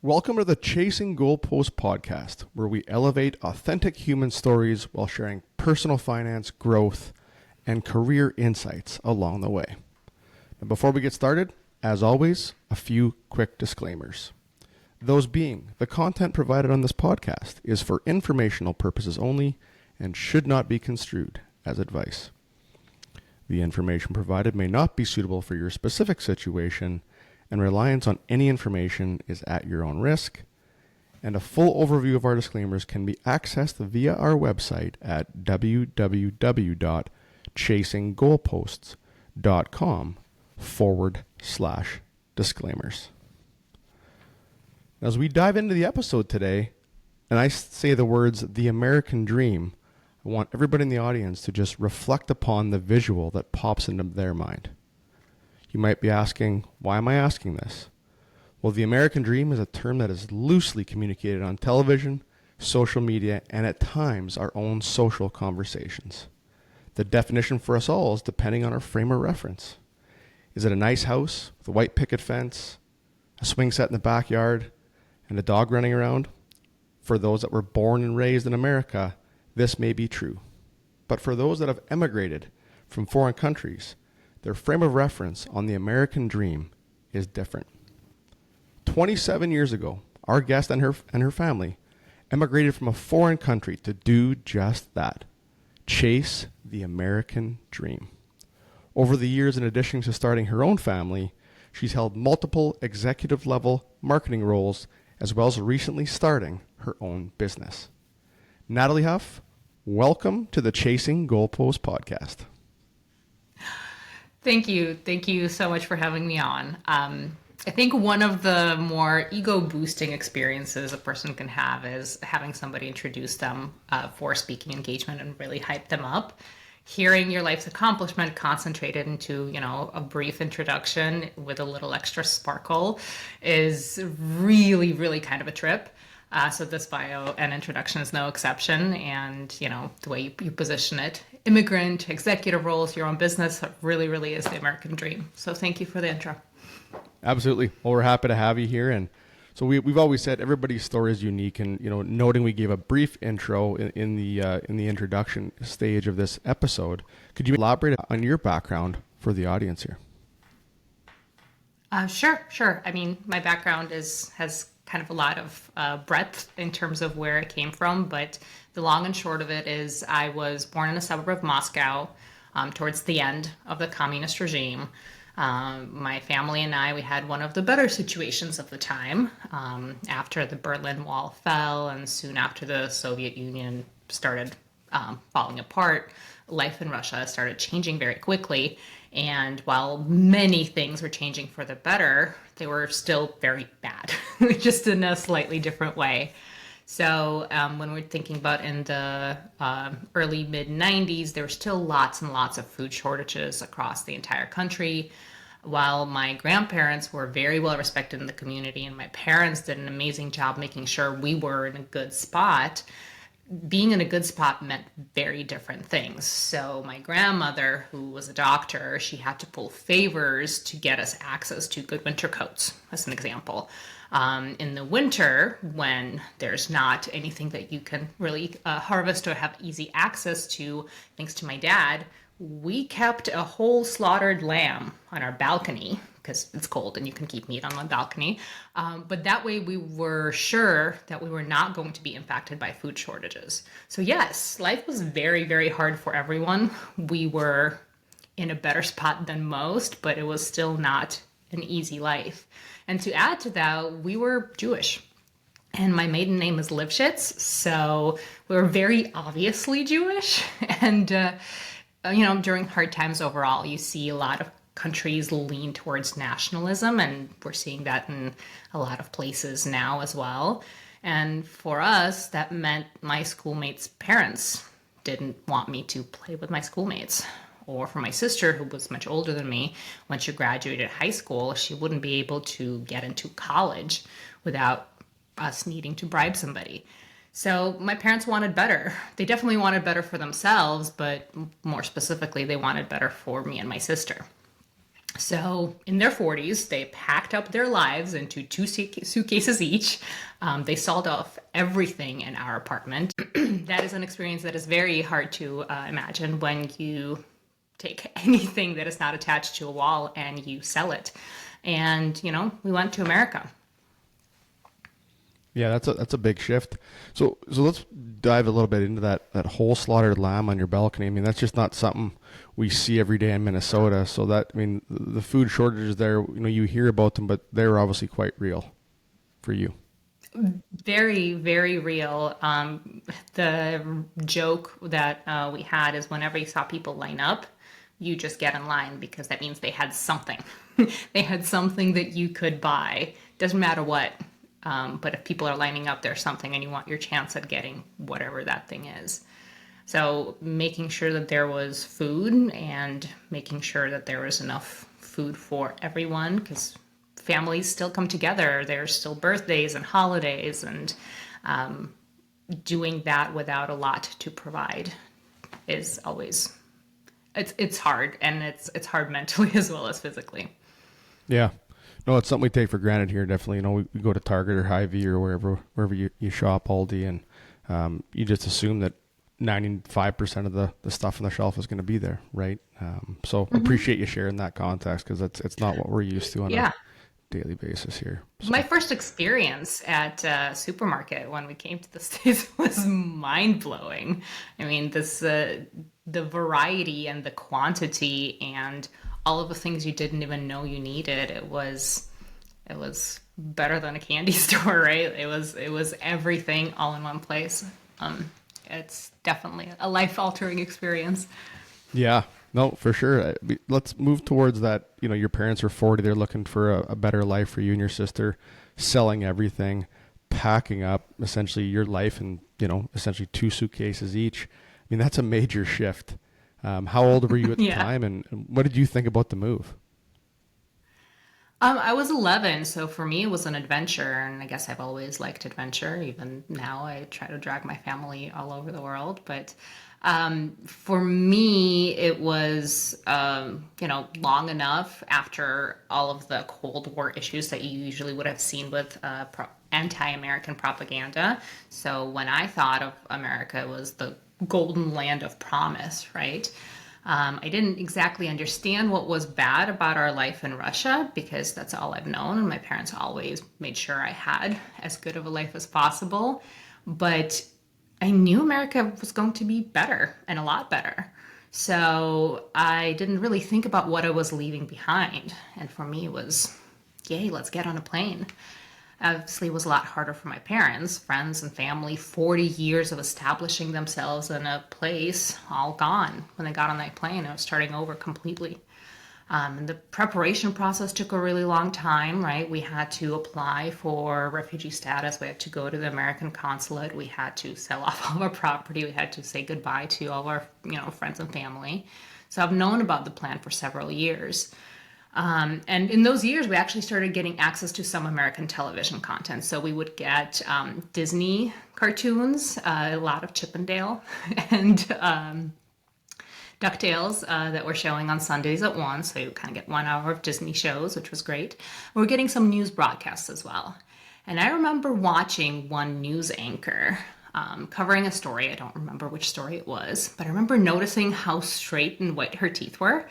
Welcome to the Chasing Goalposts podcast, where we elevate authentic human stories while sharing personal finance, growth, and career insights along the way. Now, before we get started, as always, a few quick disclaimers. Those being, the content provided on this podcast is for informational purposes only and should not be construed as advice. The information provided may not be suitable for your specific situation, and reliance on any information is at your own risk. And a full overview of our disclaimers can be accessed via our website at www.chasinggoalposts.com/disclaimers. As we dive into the episode today, and I say the words, the American dream, I want everybody in the audience to just reflect upon the visual that pops into their mind. You might be asking, why am I asking this? Well, the American dream is a term that is loosely communicated on television, social media, and at times our own social conversations. The definition for us all is depending on our frame of reference. Is it a nice house with a white picket fence, a swing set in the backyard, and a dog running around? For those that were born and raised in America, this may be true. But for those that have emigrated from foreign countries, their frame of reference on the American dream is different. 27 years ago, our guest and her family emigrated from a foreign country to do just that, chase the American dream. Over the years, in addition to starting her own family, she's held multiple executive-level marketing roles, as well as recently starting her own business. Nataly Huff, welcome to the Chasing Goalposts podcast. Thank you. Thank you so much for having me on. I think one of the more ego-boosting experiences a person can have is having somebody introduce them for speaking engagement and really hype them up. Hearing your life's accomplishment concentrated into, a brief introduction with a little extra sparkle is really, really kind of a trip. So this bio and introduction is no exception. And, the way you position it, immigrant, executive roles, your own business, really, really is the American dream. So thank you for the intro. Absolutely. Well, we're happy to have you here. And so we've always said everybody's story is unique. And, noting we gave a brief intro in the introduction stage of this episode, could you elaborate on your background for the audience here? Sure. I mean, my background has kind of a lot of breadth in terms of where it came from, but the long and short of it is I was born in a suburb of Moscow towards the end of the communist regime. My family and I, we had one of the better situations of the time after the Berlin Wall fell and soon after the Soviet Union started falling apart. Life in Russia started changing very quickly. And while many things were changing for the better, they were still very bad, just in a slightly different way. So when we're thinking about in the early mid-90s, there were still lots and lots of food shortages across the entire country. While my grandparents were very well respected in the community and my parents did an amazing job making sure we were in a good spot, being in a good spot meant very different things. So my grandmother, who was a doctor, she had to pull favors to get us access to good winter coats, as an example. In the winter, when there's not anything that you can really harvest or have easy access to, thanks to my dad, we kept a whole slaughtered lamb on our balcony because it's cold and you can keep meat on the balcony. But that way we were sure that we were not going to be impacted by food shortages. So yes, life was very, very hard for everyone. We were in a better spot than most, but it was still not an easy life. And to add to that, we were Jewish. And my maiden name is Lifshitz, so we were very obviously Jewish. And, during hard times overall, you see a lot of countries lean towards nationalism, and we're seeing that in a lot of places now as well. And for us, that meant my schoolmates' parents didn't want me to play with my schoolmates. Or for my sister, who was much older than me, when she graduated high school, she wouldn't be able to get into college without us needing to bribe somebody. So my parents wanted better. They definitely wanted better for themselves, but more specifically, they wanted better for me and my sister. So in their 40s, they packed up their lives into two suitcases each. They sold off everything in our apartment. That is an experience that is very hard to imagine when you take anything that is not attached to a wall and you sell it. And, we went to America. Yeah, that's a big shift. So let's dive a little bit into that whole slaughtered lamb on your balcony. I mean, that's just not something we see every day in Minnesota. So that, I mean, the food shortages there, you hear about them, but they're obviously quite real for you. Very, very real. The joke that we had is whenever you saw people line up, you just get in line because that means they had something. They had something that you could buy. Doesn't matter what. But if people are lining up, there's something and you want your chance at getting whatever that thing is. So making sure that there was food and making sure that there was enough food for everyone because families still come together. There's still birthdays and holidays and doing that without a lot to provide is always, it's hard and it's hard mentally as well as physically. Yeah. No, it's something we take for granted here. Definitely, we go to Target or Hy-Vee or wherever you shop, Aldi, and you just assume that 95% of the stuff on the shelf is going to be there, right? So appreciate you sharing that context because it's not what we're used to on Yeah. a daily basis here. So, My first experience at a supermarket when we came to the States was mind blowing. I mean, the variety and the quantity and all of the things you didn't even know you needed. It was better than a candy store, right? It was everything all in one place. It's definitely a life altering experience. yeah, no, for sure. Let's move towards that. Your parents are 40; they're looking for a better life for you and your sister, selling everything, packing up essentially your life in essentially two suitcases each. I mean, that's a major shift. How old were you at the Yeah. time, and what did you think about the move? I was 11, so for me it was an adventure, and I guess I've always liked adventure. Even now, I try to drag my family all over the world. But for me, it was, long enough after all of the Cold War issues that you usually would have seen with anti-American propaganda. So when I thought of America, it was the golden land of promise, right? I didn't exactly understand what was bad about our life in Russia because that's all I've known. And my parents always made sure I had as good of a life as possible. But I knew America was going to be better and a lot better. So I didn't really think about what I was leaving behind. And for me, it was, yay, let's get on a plane. Obviously, it was a lot harder for my parents, friends, and family. 40 years of establishing themselves in a place, all gone. When they got on that plane, I was starting over completely. And the preparation process took a really long time, right? We had to apply for refugee status. We had to go to the American consulate. We had to sell off all of our property. We had to say goodbye to all of our, friends and family. So I've known about the plan for several years. And in those years, we actually started getting access to some American television content. So we would get Disney cartoons, a lot of Chippendale, and DuckTales that were showing on Sundays at 1. So you kind of get 1 hour of Disney shows, which was great. We were getting some news broadcasts as well. And I remember watching one news anchor covering a story. I don't remember which story it was, but I remember noticing how straight and white her teeth were,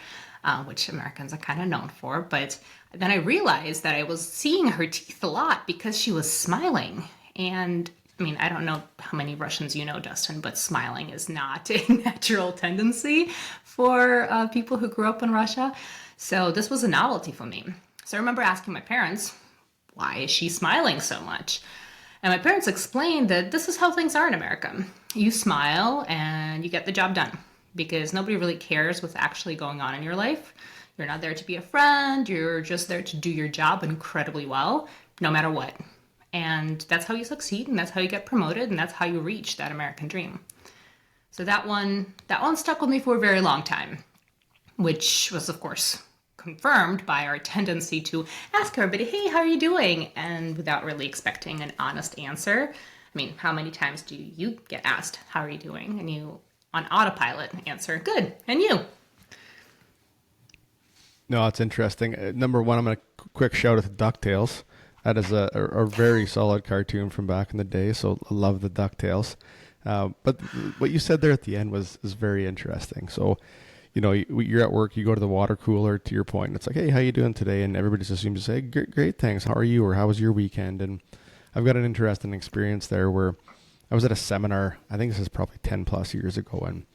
which Americans are kind of known for. But then I realized that I was seeing her teeth a lot because she was smiling. And I mean, I don't know how many Russians you know, Dustin, but smiling is not a natural tendency for people who grew up in Russia. So this was a novelty for me. So I remember asking my parents, why is she smiling so much? And my parents explained that this is how things are in America. You smile and you get the job done because nobody really cares what's actually going on in your life. You're not there to be a friend. You're just there to do your job incredibly well, no matter what. And that's how you succeed, and that's how you get promoted, and that's how you reach that American dream. So that one stuck with me for a very long time, which was, of course, confirmed by our tendency to ask everybody, hey, how are you doing? And without really expecting an honest answer. I mean, how many times do you get asked, how are you doing? And you, on autopilot, answer, good, and you? No, it's interesting. Number one, I'm going to quick shout out to DuckTales. That is a very solid cartoon from back in the day. So I love the DuckTales. But what you said there at the end is very interesting. So, you're at work, you go to the water cooler, to your point, and it's like, hey, how you doing today? And everybody just seems to say, great, great, thanks. How are you? Or how was your weekend? And I've got an interesting experience there where I was at a seminar, I think this is probably 10 plus years ago, and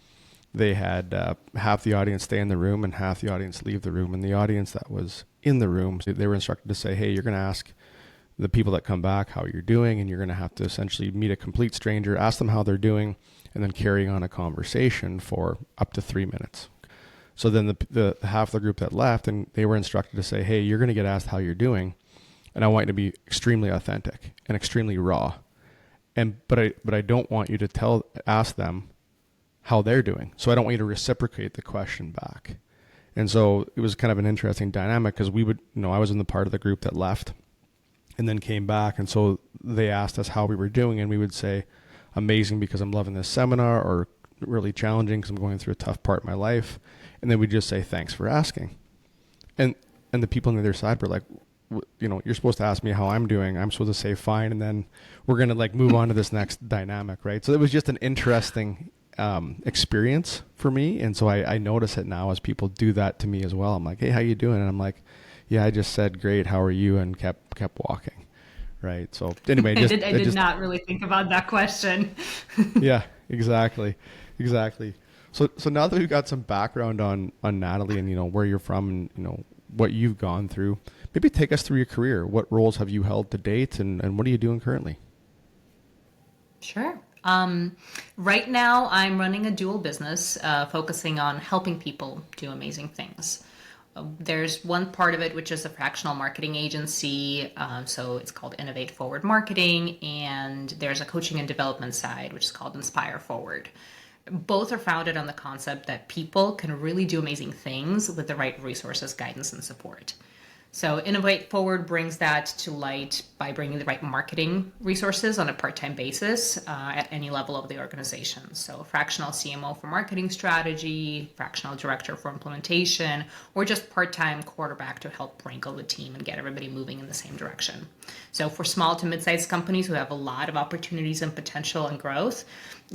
they had half the audience stay in the room and half the audience leave the room. And the audience that was in the room, they were instructed to say, hey, you're going to ask the people that come back how you're doing, and you're going to have to essentially meet a complete stranger, ask them how they're doing, and then carry on a conversation for up to 3 minutes. So then the half the group that left, and they were instructed to say, hey, you're going to get asked how you're doing, and I want you to be extremely authentic and extremely raw. But I don't want you to ask them how they're doing. So I don't want you to reciprocate the question back. And so it was kind of an interesting dynamic because I was in the part of the group that left and then came back. And so they asked us how we were doing, and we would say, amazing because I'm loving this seminar, or really challenging because I'm going through a tough part of my life. And then we just say, thanks for asking. And the people on the other side were like, you're supposed to ask me how I'm doing. I'm supposed to say fine. And then we're going to move on to this next dynamic. Right. So it was just an interesting experience for me. And so I notice it now as people do that to me as well. I'm like, hey, how you doing? And I'm like, yeah, I just said, great. How are you? And kept walking. Right. So anyway, I did not really think about that question. Yeah, exactly. So now that we've got some background on Nataly and where you're from and what you've gone through, maybe take us through your career. What roles have you held to date, and what are you doing currently? Sure. Right now, I'm running a dual business, focusing on helping people do amazing things. There's one part of it, which is a fractional marketing agency. So it's called Innovate Forward Marketing. And there's a coaching and development side, which is called Inspire Forward. Both are founded on the concept that people can really do amazing things with the right resources, guidance, and support. So Innovate Forward brings that to light by bringing the right marketing resources on a part-time basis at any level of the organization. So fractional CMO for marketing strategy, fractional director for implementation, or just part-time quarterback to help wrangle the team and get everybody moving in the same direction. So for small to mid-sized companies who have a lot of opportunities and potential and growth,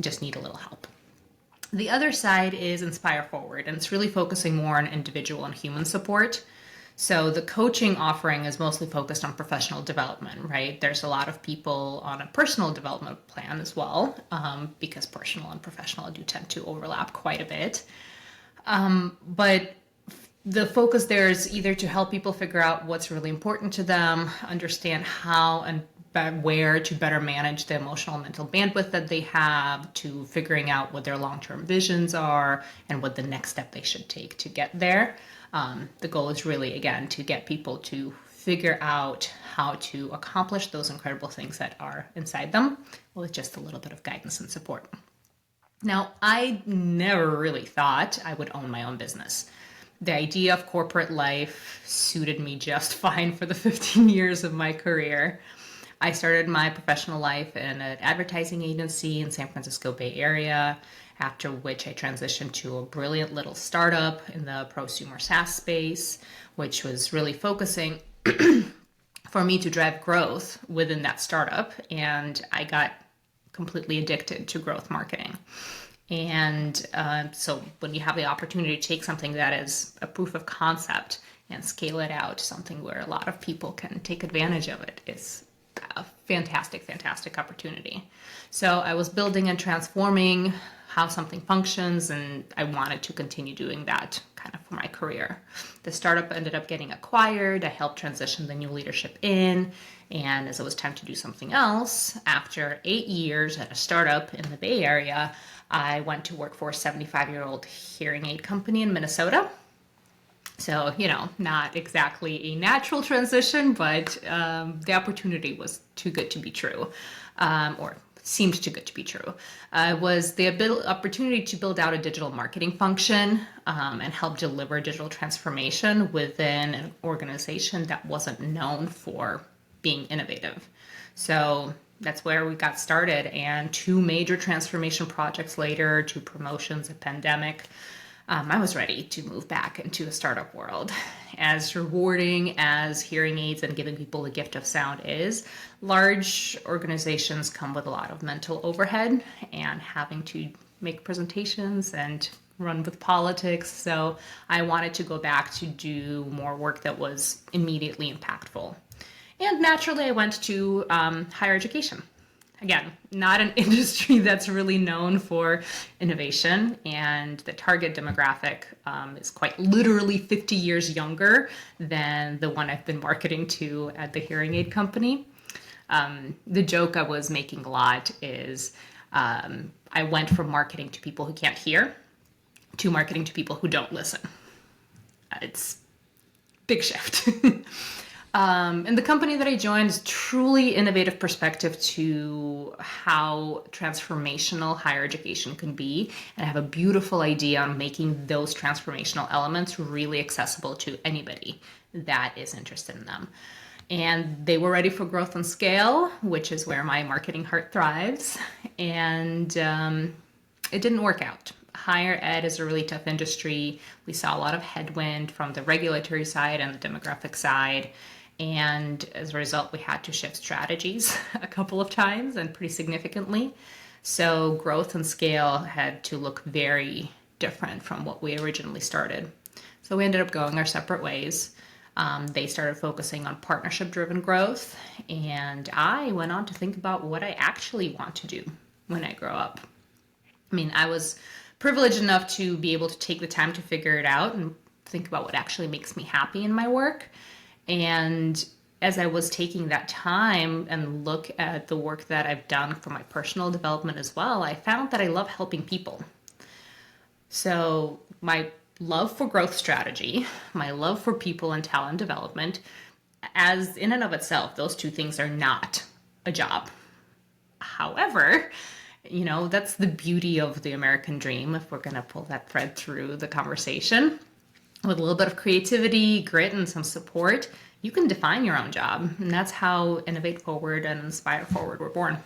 just need a little help. The other side is Inspire Forward, and it's really focusing more on individual and human support. So the coaching offering is mostly focused on professional development, right? There's a lot of people on a personal development plan as well, because personal and professional do tend to overlap quite a bit. But the focus there is either to help people figure out what's really important to them, understand how and where to better manage the emotional and mental bandwidth that they have, to figuring out what their long-term visions are and what the next step they should take to get there. The goal is really, again, to get people to figure out how to accomplish those incredible things that are inside them with just a little bit of guidance and support. Now, I never really thought I would own my own business. The idea of corporate life suited me just fine for the 15 years of my career. I started my professional life in an advertising agency in San Francisco Bay Area, after which I transitioned to a brilliant little startup in the prosumer SaaS space, which was really focusing for me to drive growth within that startup. And I got completely addicted to growth marketing. And so when you have the opportunity to take something that is a proof of concept and scale it out to something where a lot of people can take advantage of it, it's a fantastic opportunity. So I was building and transforming how something functions, and I wanted to continue doing that kind of for my career. The startup ended up getting acquired. I helped transition the new leadership in, and as it was time to do something else, after 8 years at a startup in the Bay Area, I went to work for a 75-year-old hearing aid company in Minnesota. So, not exactly a natural transition, but the opportunity was too good to be true, or seemed too good to be true. Was the opportunity to build out a digital marketing function and help deliver digital transformation within an organization that wasn't known for being innovative. So that's where we got started. And 2 major transformation projects later, 2 promotions, a pandemic. I was ready to move back into a startup world. As rewarding as hearing aids and giving people the gift of sound is, large organizations come with a lot of mental overhead and having to make presentations and run with politics. So I wanted to go back to do more work that was immediately impactful. And naturally, I went to higher education. Again, not an industry that's really known for innovation, and the target demographic is quite literally 50 years younger than the one I've been marketing to at the hearing aid company. The joke I was making a lot is I went from marketing to people who can't hear to marketing to people who don't listen. It's big shift. And the company that I joined is truly innovative perspective to how transformational higher education can be. And I have a beautiful idea on making those transformational elements really accessible to anybody that is interested in them. And they were ready for growth and scale, which is where my marketing heart thrives. And it didn't work out. Higher ed is a really tough industry. We saw a lot of headwind from the regulatory side and the demographic side. And as a result, we had to shift strategies a couple of times and pretty significantly. So growth and scale had to look very different from what we originally started. So we ended up going our separate ways. They started focusing on partnership-driven growth, and I went on to think about what I actually want to do when I grow up. I mean, I was privileged enough to be able to take the time to figure it out and think about what actually makes me happy in my work. And as I was taking that time and look at the work that I've done for my personal development as well, I found that I love helping people. So my love for growth strategy, my love for people and talent development, as in and of itself, those two things are not a job. However, that's the beauty of the American dream, if we're going to pull that thread through the conversation. With a little bit of creativity, grit, and some support, you can define your own job. And that's how Innovate Forward and Inspire Forward were born.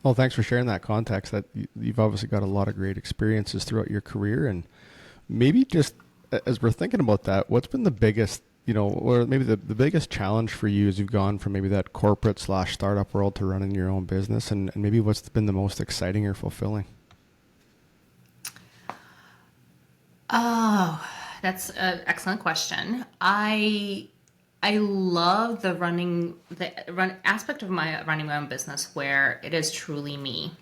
Well, thanks for sharing that context. That you've obviously got a lot of great experiences throughout your career. And maybe just as we're thinking about that, what's been the biggest, or maybe the biggest challenge for you as you've gone from maybe that corporate / startup world to running your own business, and maybe what's been the most exciting or fulfilling? Oh, that's an excellent question. I love the aspect of my running my own business where it is truly me,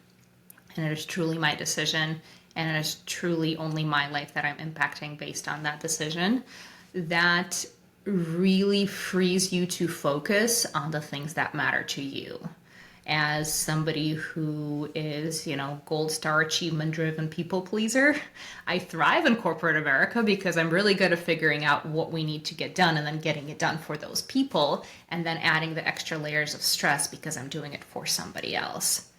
and it is truly my decision, and it is truly only my life that I'm impacting based on that decision. That really frees you to focus on the things that matter to you. As somebody who is, gold star achievement driven people pleaser, I thrive in corporate America because I'm really good at figuring out what we need to get done and then getting it done for those people, and then adding the extra layers of stress because I'm doing it for somebody else.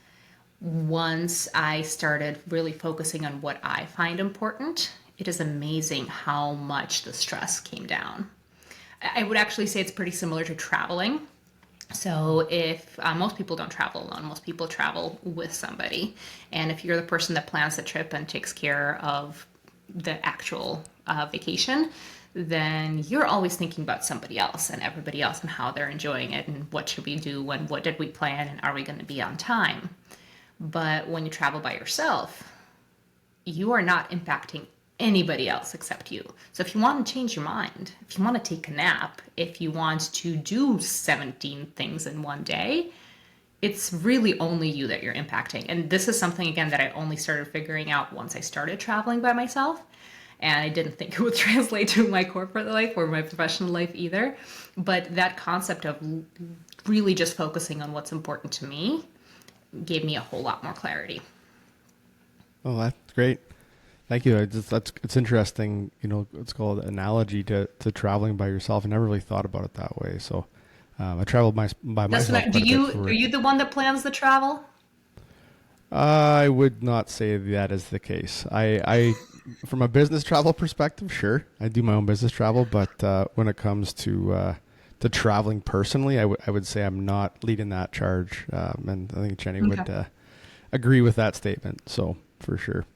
Once I started really focusing on what I find important, it is amazing how much the stress came down. I would actually say it's pretty similar to traveling. So if most people don't travel alone, most people travel with somebody. And if you're the person that plans the trip and takes care of the actual vacation, then you're always thinking about somebody else and everybody else and how they're enjoying it and what should we do and what did we plan and are we going to be on time. But when you travel by yourself, you are not impacting anybody else except you. So if you want to change your mind, if you want to take a nap, if you want to do 17 things in one day, it's really only you that you're impacting. And this is something, again, that I only started figuring out once I started traveling by myself. And I didn't think it would translate to my corporate life or my professional life either. But that concept of really just focusing on what's important to me gave me a whole lot more clarity. Oh, that's great. Thank you. It's interesting. It's called analogy to traveling by yourself. I never really thought about it that way. So I traveled by myself. Are you the one that plans the travel? I would not say that is the case. I from a business travel perspective, sure, I do my own business travel. But when it comes to traveling personally, I would say I'm not leading that charge. And I think Jenny would agree with that statement. So for sure.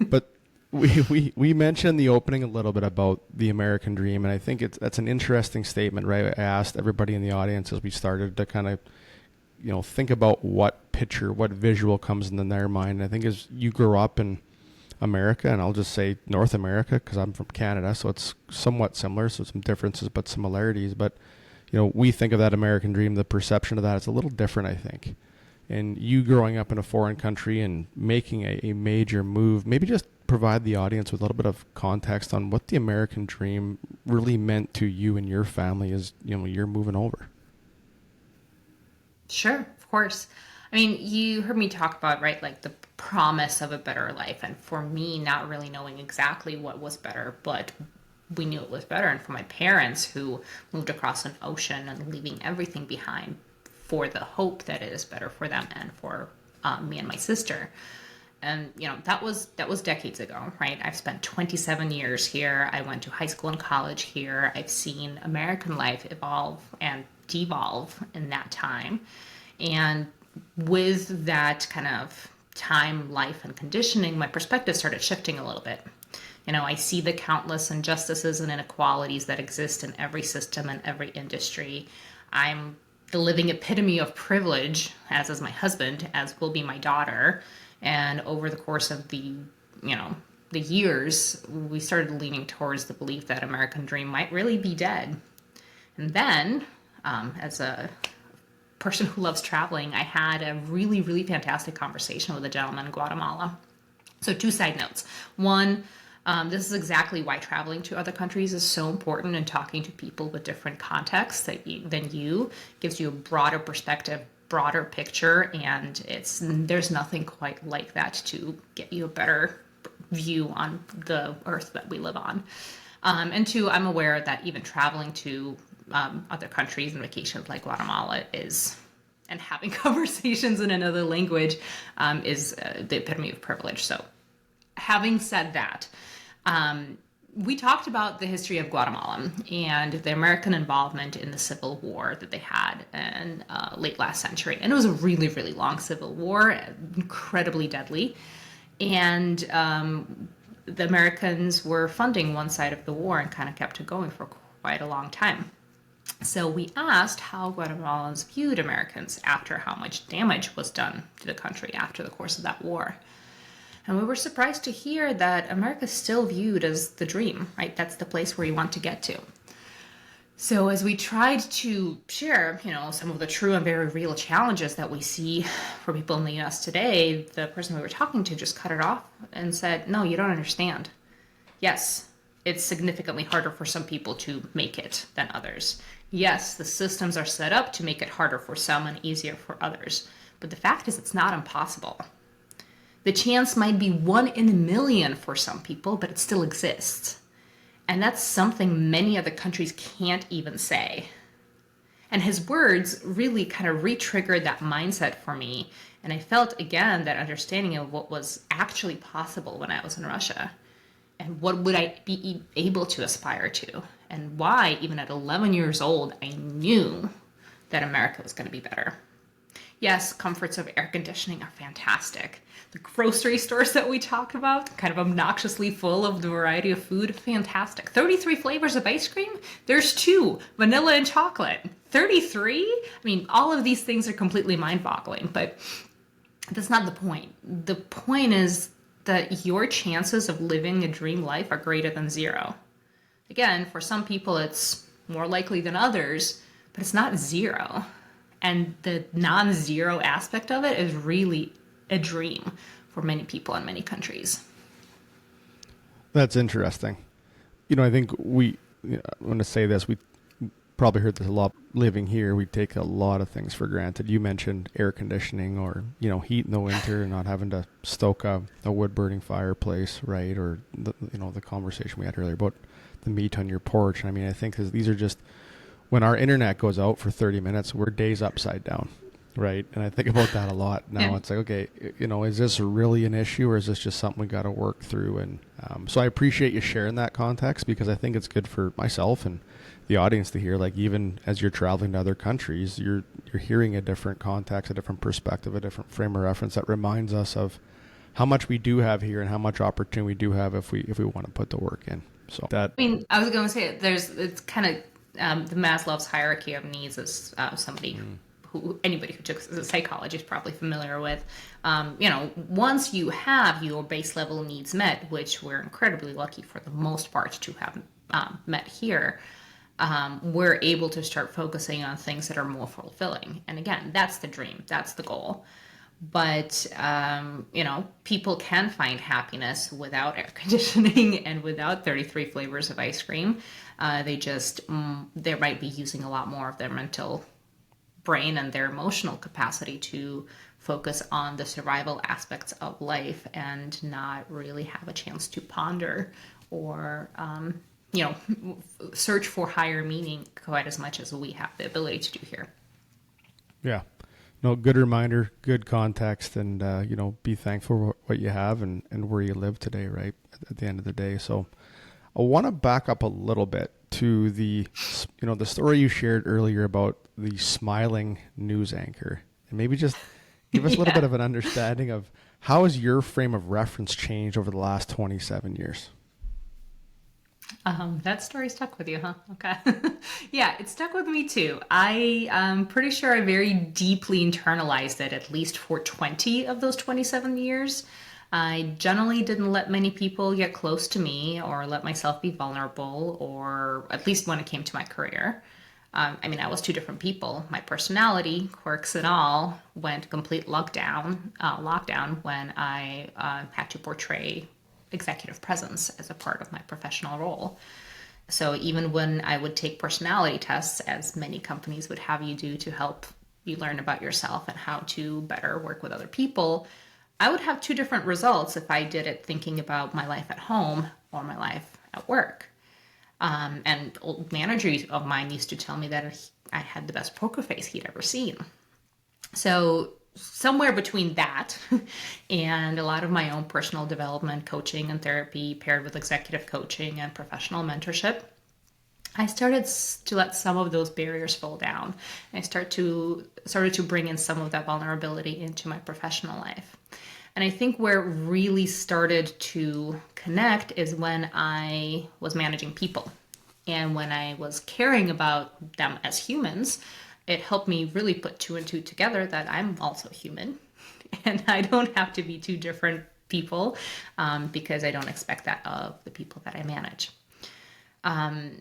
But we mentioned the opening a little bit about the American dream, and I think that's an interesting statement, right? I asked everybody in the audience as we started to kind of, think about what picture, what visual comes into their mind. And I think as you grow up in America, and I'll just say North America because I'm from Canada, so it's somewhat similar, so some differences but similarities. But we think of that American dream, the perception of that is a little different, I think. And you growing up in a foreign country and making a major move, maybe just provide the audience with a little bit of context on what the American dream really meant to you and your family as you're moving over. Sure, of course. I mean, you heard me talk about, right, like the promise of a better life. And for me, not really knowing exactly what was better, but we knew it was better. And for my parents who moved across an ocean and leaving everything behind for the hope that it is better for them and for me and my sister. And, that was decades ago, right? I've spent 27 years here. I went to high school and college here. I've seen American life evolve and devolve in that time. And with that kind of time, life, and conditioning, my perspective started shifting a little bit. I see the countless injustices and inequalities that exist in every system and every industry. I'm the living epitome of privilege, as is my husband, as will be my daughter. And over the course of the years, we started leaning towards the belief that American dream might really be dead. And then, as a person who loves traveling, I had a really, really fantastic conversation with a gentleman in Guatemala. So 2 side notes. One, this is exactly why traveling to other countries is so important, and talking to people with different contexts than you gives you a broader perspective, broader picture, and there's nothing quite like that to get you a better view on the earth that we live on. And 2, I'm aware that even traveling to other countries and vacations like Guatemala and having conversations in another language is the epitome of privilege. So having said that, we talked about the history of Guatemala and the American involvement in the Civil War that they had in late last century. And it was a really, really long Civil War, incredibly deadly. And the Americans were funding one side of the war and kind of kept it going for quite a long time. So we asked how Guatemalans viewed Americans after how much damage was done to the country after the course of that war. And we were surprised to hear that America is still viewed as the dream, right? That's the place where you want to get to. So as we tried to share, some of the true and very real challenges that we see for people in the U.S. today, the person we were talking to just cut it off and said, no, you don't understand. Yes, it's significantly harder for some people to make it than others. Yes, the systems are set up to make it harder for some and easier for others. But the fact is, it's not impossible. The chance might be 1 in a million for some people, but it still exists. And that's something many other countries can't even say. And his words really kind of re-triggered that mindset for me. And I felt, again, that understanding of what was actually possible when I was in Russia. And what would I be able to aspire to? And why, even at 11 years old, I knew that America was going to be better. Yes, comforts of air conditioning are fantastic. The grocery stores that we talk about, kind of obnoxiously full of the variety of food, fantastic. 33 flavors of ice cream? There's 2, vanilla and chocolate. 33? I mean, all of these things are completely mind-boggling, but that's not the point. The point is that your chances of living a dream life are greater than 0. Again, for some people it's more likely than others, but it's not 0. And the non-zero aspect of it is really a dream for many people in many countries. That's interesting. I think I want to say this, we probably heard this a lot living here. We take a lot of things for granted. You mentioned air conditioning or, heat in the winter and not having to stoke a wood burning fireplace, right? Or, the conversation we had earlier about the meat on your porch. I mean, I think these are just, when our internet goes out for 30 minutes, we're days upside down, right? And I think about that a lot now. Yeah. It's like, okay, is this really an issue or is this just something we got to work through? And so I appreciate you sharing that context because I think it's good for myself and the audience to hear, like, even as you're traveling to other countries, you're hearing a different context, a different perspective, a different frame of reference that reminds us of how much we do have here and how much opportunity we do have if we want to put the work in. So that, I mean, I was going to say it's kind of the Maslow's hierarchy of needs is somebody who anybody who took psychology is probably familiar with. Once you have your base level needs met, which we're incredibly lucky for the most part to have met here, we're able to start focusing on things that are more fulfilling. And again, that's the dream, that's the goal. But, people can find happiness without air conditioning and without 33 flavors of ice cream. They might be using a lot more of their mental brain and their emotional capacity to focus on the survival aspects of life and not really have a chance to ponder or, search for higher meaning quite as much as we have the ability to do here. yeah. No, good reminder, good context, and, be thankful for what you have and where you live today, right, at the end of the day. So I want to back up a little bit to the story you shared earlier about the smiling news anchor. And maybe just give us a little bit of an understanding of how has your frame of reference changed over the last 27 years? That story stuck with you, huh? Okay. Yeah, it stuck with me too. I'm pretty sure I very deeply internalized it, at least for 20 of those 27 years. I generally didn't let many people get close to me or let myself be vulnerable, or at least when it came to my career. I was two different people. My personality, quirks and all, went complete lockdown when I had to portray executive presence as a part of my professional role. So even when I would take personality tests, as many companies would have you do to help you learn about yourself and how to better work with other people, I would have two different results if I did it thinking about my life at home or my life at work. And old managers of mine used to tell me that I had the best poker face he'd ever seen. So somewhere between that and a lot of my own personal development, coaching and therapy paired with executive coaching and professional mentorship, I started to let some of those barriers fall down. I started to bring in some of that vulnerability into my professional life. And I think where it really started to connect is when I was managing people. And when I was caring about them as humans, it helped me really put two and two together that I'm also human and I don't have to be two different people because I don't expect that of the people that I manage.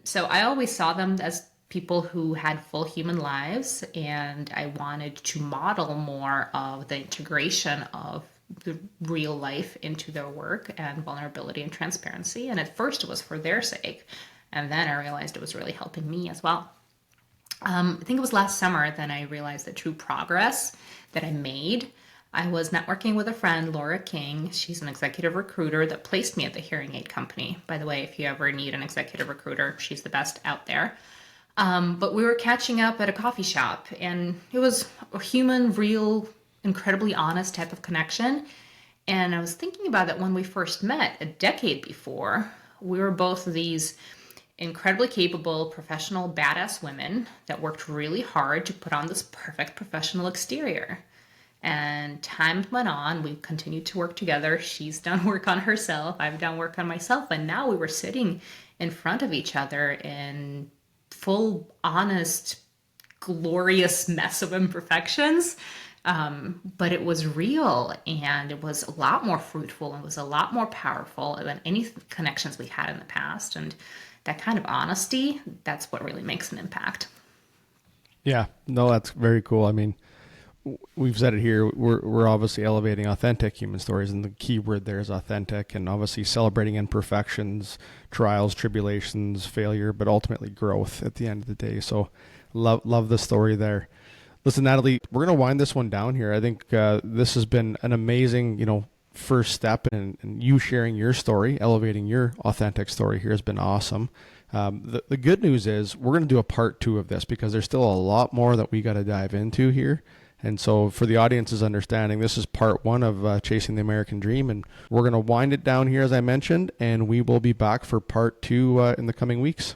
So I always saw them as people who had full human lives, and I wanted to model more of the integration of the real life into their work and vulnerability and transparency. And at first it was for their sake. And then I realized it was really helping me as well. I think it was last summer that I realized the true progress that I made. I was networking with a friend, Laura King. She's an executive recruiter that placed me at the hearing aid company. By the way, if you ever need an executive recruiter, she's the best out there. But we were catching up at a coffee shop, and it was a human, real, incredibly honest type of connection. And I was thinking about that when we first met a decade before. We were both these incredibly capable, professional, badass women that worked really hard to put on this perfect professional exterior. And time went on, we continued to work together. She's done work on herself, I've done work on myself, and now we were sitting in front of each other in full, honest, glorious mess of imperfections. But it was real, and it was a lot more fruitful, and was a lot more powerful than any connections we had in the past. And that kind of honesty, that's what really makes an impact. Yeah, no, that's very cool. I mean, we've said it here. We're obviously elevating authentic human stories, and the key word there is authentic, and obviously celebrating imperfections, trials, tribulations, failure, but ultimately growth at the end of the day. So love the story there. Listen, Nataly, we're going to wind this one down here. I think this has been an amazing, first step, and you sharing your story, elevating your authentic story here has been awesome. The good news is we're going to do a part 2 of this because there's still a lot more that we got to dive into here. And so for the audience's understanding, this is part 1 of Chasing the American Dream, and we're going to wind it down here, as I mentioned, and we will be back for part 2 in the coming weeks.